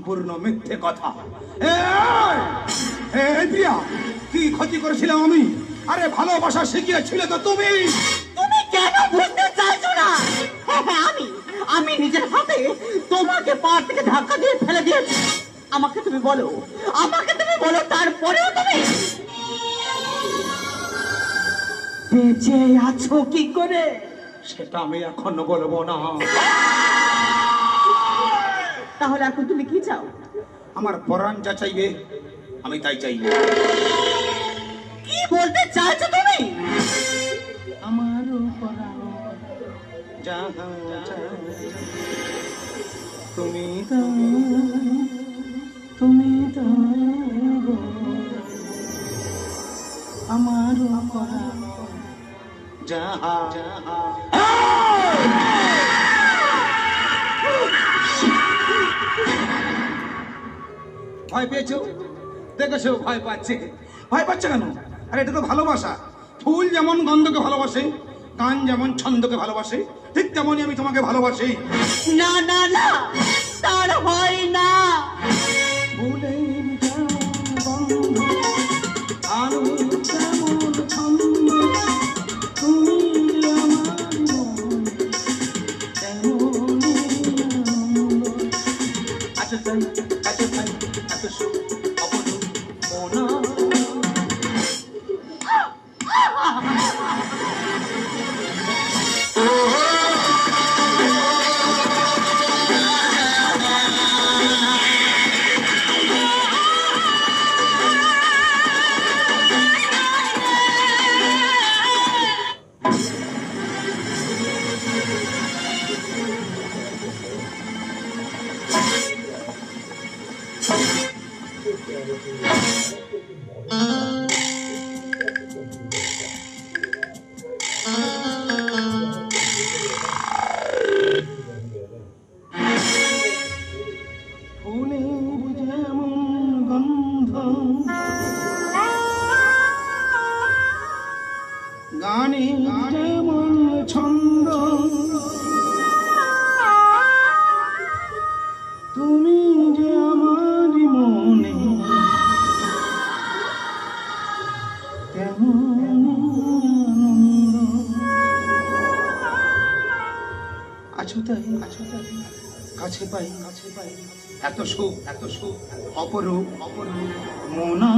সম্পূর্ণ মিথ্যে কথা। প্রিয়া, কি ক্ষতি করেছিলাম আমি? আরে ভালোবাসা শিখিয়েছিলে তো তুমি। তুমি কেন বুঝতে চাইছো না? আমি নিজের হাতে তোমাকে পা থেকে ধাক্কা দিয়ে ফেলে দিয়েছি। আমাকে তুমি বলো, তারপরেও তুমি বেঁচে আছো কি করে? সেটা আমি এখন বলবো না। তাহলে এখন তুমি কি চাও? আমার পরাণ যা চাইবে আমি তাই চাইব। কি বলতে চাইছো তুমি? আমার পরাণ যা চাই তুমি আমার পরাণ যাহা ভয় পেয়েছো? দেখেছো ভয় পাচ্ছে কেন? আরে এটা তো ভালোবাসা। ফুল যেমন গন্ধকে ভালোবাসে, গান যেমন ছন্দকে ভালোবাসে, ঠিক তেমনই আমি তোমাকে ভালোবাসি। না না না, তার হয় না। ফুলের যেমন গন্ধ, আলোর যেমন ছন্দ, তুমি আমার মন তেমনই আনন্দ। আচ্ছা তাই এত সুখ অপরূপ মনা। ফুলের যেমন গন্ধ, গানে যেমন ছন্দ, তুমি যে আমার মনে কেমন আনন্দ। আছো তাই কাছে পাই এত সুখ অপরূপ মনা।